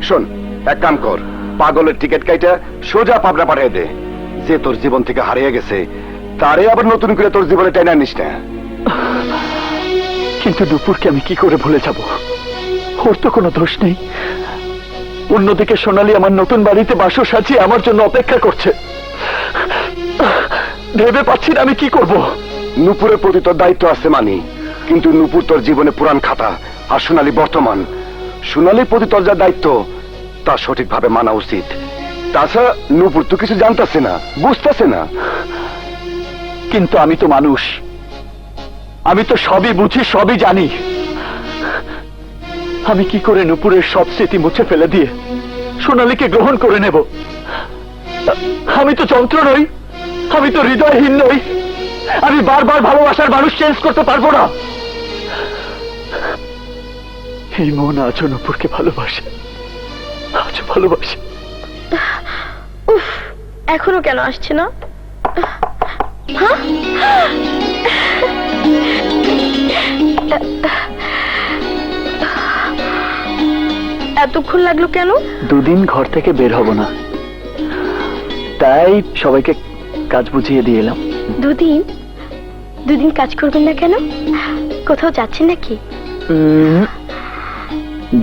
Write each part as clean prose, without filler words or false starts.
শোন, এক কাম কর, পাগলের টিকিট কাইটা সোজা পাবনা পাঠিয়ে দে। যে তোর জীবন থেকে হারিয়ে গেছে তারে আবার নতুন করে তোর জীবনে টাইনা নিস না। কিন্তু নুপুরকে আমি কি করে ভুলে যাব? ওর তো কোনো দোষ নেই। অন্যদিকে সোনালী আমার নতুন বাড়িতে বাসো সাজিয়ে আমার জন্য অপেক্ষা করছে। ভেবে পাচ্ছি না আমি কি করব। নুপুরের প্রতি তোর দায়িত্ব আছে মানি, কিন্তু নুপুর তোর জীবনে পুরান খাতা আর সোনালী বর্তমান। সোনালীর প্রতি তোর যা দায়িত্ব তা সঠিকভাবে মানা উচিত। তাছাড়া নুপুর তো কিছু জানতেছে না, বুঝতেছে না। কিন্তু আমি তো মানুষ, আমি তো সবই বুঝি, সবই জানি। আমি কি করে নুপুরের সব স্মৃতি মুছে ফেলে দিয়ে সোনালীকে গ্রহণ করে নেব? আমি তো যন্ত্র নই, আমি তো হৃদয়হীন নই। আমি বারবার ভালোবাসার মানুষ চেঞ্জ করতে পারবো না। এই মন আজও নুপুরকে ভালোবাসে, আজও ভালোবাসে। উফ, এখনো কেন আসছে না? এতক্ষণ লাগলো কেন? দুদিন ঘর থেকে বের হব না, তাই সবাইকে কাজ বুঝিয়ে দিয়ে এলাম। দুদিন? দুদিন কাজ করবেন না কেন? কোথাও যাচ্ছেন নাকি?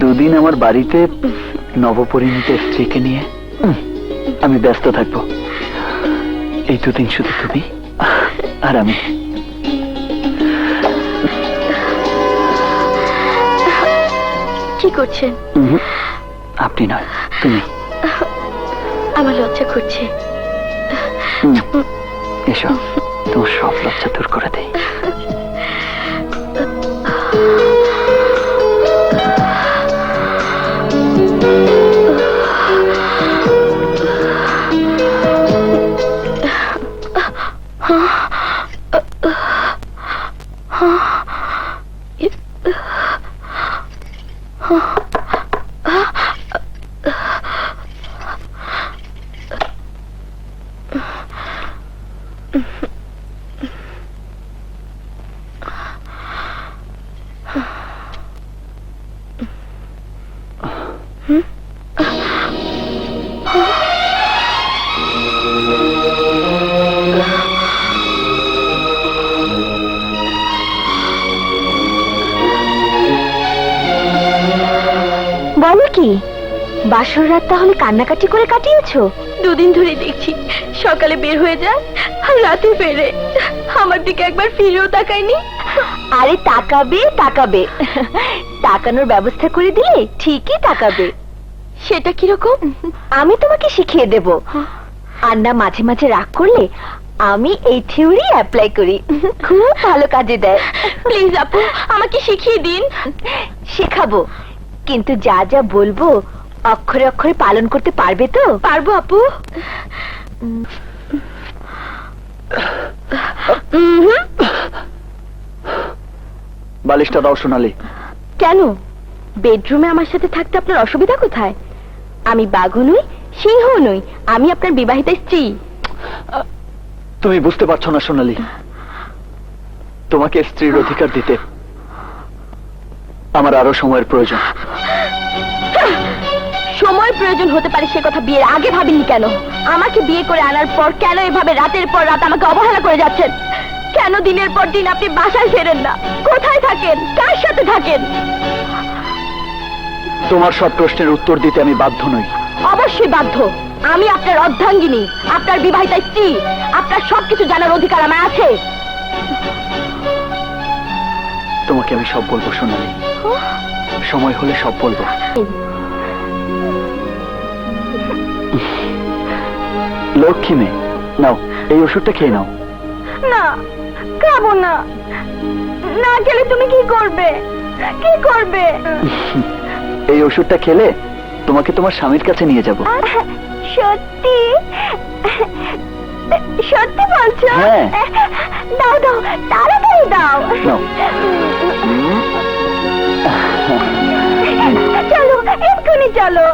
দুদিন আমার বাড়িতে নবপরিণীত স্ত্রীকে নিয়ে আমি ব্যস্ত থাকবো। এই দুদিন শুধু তুমি আর আমি। কি করছেন? আপনি নয়, তুমি। আমার লজ্জা করছে। এসো, তোমার সব লজ্জা দূর করে দেই। বলো কি, বাসর রাত তাহলে কান্নাকাটি করে কাটিয়েছো? দুদিন ধরে দেখছি সকালে বের হয়ে যায় আর রাতে ফেরে, আমার দিকে একবার ফিরেও তাকায়নি। আরে তাকাবে তাকাবে, তাকানোর ব্যবস্থা করে দিলে ঠিকই তাকাবে। সেটা কিরকম? আমি তোমাকে শিখিয়ে দেব। আর না মাঝে মাঝে রাগ করলে আমি এই থিওরি অ্যাপ্লাই করি, খুব ভালো কাজে দেয়। প্লিজ আপু, আমাকে শিখিয়ে দিন। শেখাবো, কিন্তু যা যা বলবো অক্ষরে অক্ষরে পালন করতে পারবে তো? পারবো আপু। বালিশটা দাও সোনালী। কেন? বেডরুমে আমার সাথে থাকতে আপনার অসুবিধা কোথায়? আমি বাঘও নই, সিংহও নই, আমি আপনার বিবাহিতা স্ত্রী। তুমি বুঝতে পারছো না সোনালী, তোমাকে স্ত্রীর অধিকার দিতে আমার আরো সময়ের প্রয়োজন। সময় প্রয়োজন হতে পারে, সে কথা বিয়ের আগে ভাবিনি কেন? আমাকে বিয়ে করে আনার পর কেন এভাবে রাতের পর রাত আমাকে অবহেলা করে যাচ্ছেন? কেন দিনের পর দিন আপনি বাসায় ফেরেন না? কোথায় থাকেন? কার সাথে থাকেন? তোমার সব প্রশ্নের উত্তর দিতে আমি বাধ্য নই। অবশ্যই বাধ্য। আমি আপনার অর্ধাঙ্গিনী, আপনার বিবাহিতা স্ত্রী। আপনার সবকিছু জানার অধিকার আমার আছে। তোমাকে আমি সব বলবো সোনালী, সময় হলে সব বলবো। লক্ষ্মী মেয়ে, নাও এই ওষুধটা খেয়ে নাও। না, খাবো না। না খেলে তুমি কি করবে? কি করবে? এই ওষুধটা খেলে তোমাকে তোমার স্বামীর কাছে নিয়ে যাব। সত্যি? সত্যি বলছো? হ্যাঁ। দাও দাও, তাড়াতাড়ি দাও। নাও। চলো, এক্ষুনি চলো।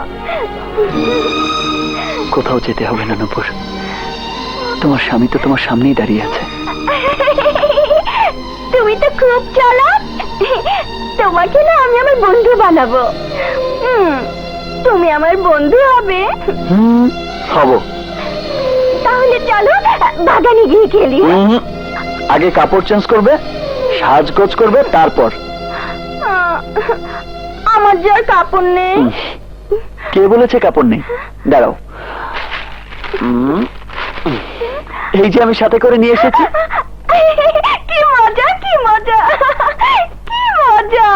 কোথাও যেতে হবে না নূপুর, তোমার স্বামী তো তোমার সামনেই দাঁড়িয়ে আছে। তুমি তো খুব চালাক। তোমাকে না আমি আমার বন্ধু বানাবো। তুমি আমার বন্ধু হবে? হব। তাহলে চলো বাগানে গিয়ে খেলি। আগে কাপড় চেঞ্জ করবে, সাজগোজ করবে, তারপর। আমার যে আর কাপড় নেই। কে বলেছে কাপড় নেই? দাঁড়াও, এই যে আমি সাথে করে নিয়ে এসেছি। কি মজা, কি মজা, কি মজা।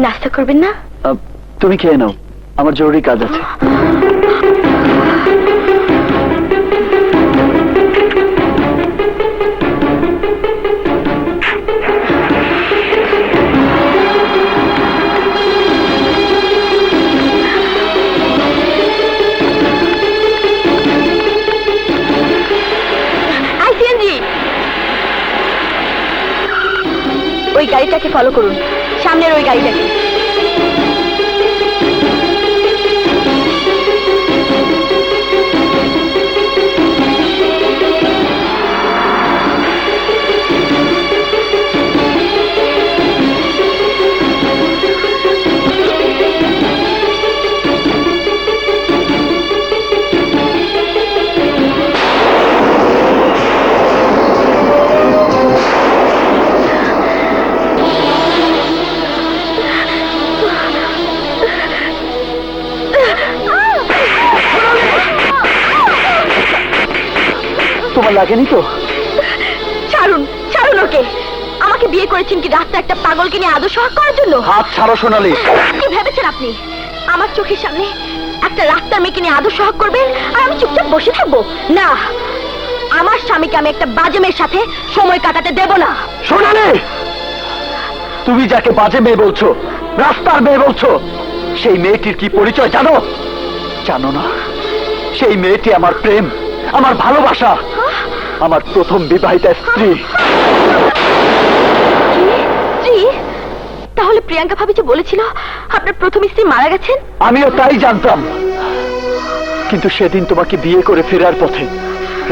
নাস্তা করবেন না? তুমি খেয়ে নাও, আমার জরুরি কাজ আছে। ওই গাড়িটাকে ফলো করুন, সামনের ওই গাড়িটাকে। তোমার লাগেনি তো? ছাড়ুন, ছাড়ুন ওকে। আমাকে বিয়ে করেছেন কি রাস্তা একটা পাগলকে নিয়ে আদর সহাগ করার জন্য? হাত ছাড়ো সোনালি। কি ভেবেছেন আপনি আমার চোখের সামনে একটা রাস্তার মেয়েকে নিয়ে আদর সহাগ করবেন আর আমি চুপচাপ বসে থাকবো? না, আমার স্বামীকে আমি একটা বাজে মেয়ের সাথে সময় কাটাতে দেব না। সোনালি, তুমি যাকে বাজে মেয়ে বলছো, রাস্তার মেয়ে বলছো, সেই মেয়েটির কি পরিচয় জানো? জানো না? সেই মেয়েটি আমার প্রেম, আমার ভালোবাসা, আমার প্রথম বিবাহিতা স্ত্রী। স্ত্রী? তাহলে প্রিয়াঙ্কা ভাবি যে বলেছিল আপনার প্রথম স্ত্রী মারা গেছেন? আমিও তাই জানতাম, কিন্তু সেদিন তোমাকে বিয়ে করে ফেরার পথে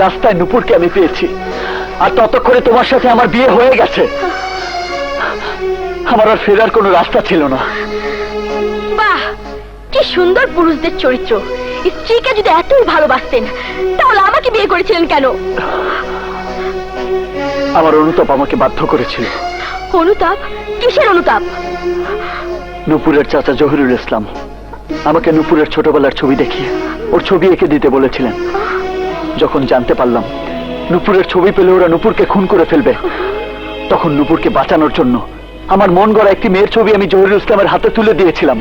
রাস্তায় নুপুরকে আমি পেয়েছি, আর ততক্ষণে তোমার সাথে আমার বিয়ে হয়ে গেছে। আমার আর ফেরার কোনো রাস্তা ছিল না। বাহ, কি সুন্দর পুরুষদের চরিত্র। স্ত্রীকে যদি এতই ভালোবাসতেন তাহলে আমাকে বিয়ে করেছিলেন কেন? আমার অনুতাপ আমাকে বাধ্য করেছিল। অনুতাপ? কিসের অনুতাপ? নুপুরের চাচা জহিরুল ইসলাম আমাকে নুপুরের ছোটবেলার ছবি দেখিয়ে ওর ছবি এঁকে দিতে বলেছিলেন। যখন জানতে পারলাম নুপুরের ছবি পেলে ওরা নুপুরকে খুন করে ফেলবে, তখন নুপুরকে বাঁচানোর জন্য আমার মন গড়া একটি মেয়ের ছবি আমি জহিরুল ইসলামের হাতে তুলে দিয়েছিলাম।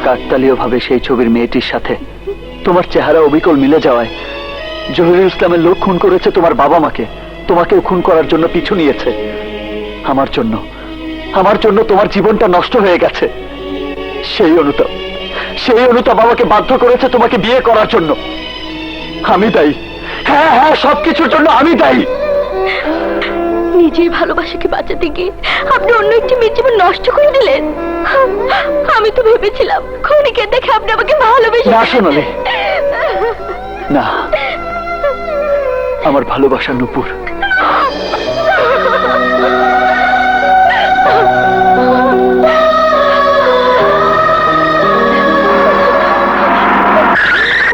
কাকতালীয় ভাবে সেই ছবির মেয়েটির সাথে তোমার চেহারা অবিকল মিলে যাওয়ায় জহিরুল ইসলামের লোক খুন করেছে তোমার বাবা মাকে, তোমাকেও খুন করার জন্য পিছু নিয়েছে। আমার জন্য তোমার জীবনটা নষ্ট হয়ে গেছে। সেই অনুতাপ আমাকে বাধ্য করেছে তোমাকে বিয়ে করার জন্য। আমি দায়ী, হ্যাঁ হ্যাঁ, সবকিছুর জন্য আমি দায়ী। নিজের ভালোবাসাকে বাঁচাতে গিয়ে আপনি অন্য একটি মেয়ের জীবন নষ্ট করে দিলেন। আমি তো ভেবেছিলাম ক্ষণিকের দেখে আপনি আমাকে ভালোবেসে। না সোনালি, না, আমার ভালোবাসা নূপুর।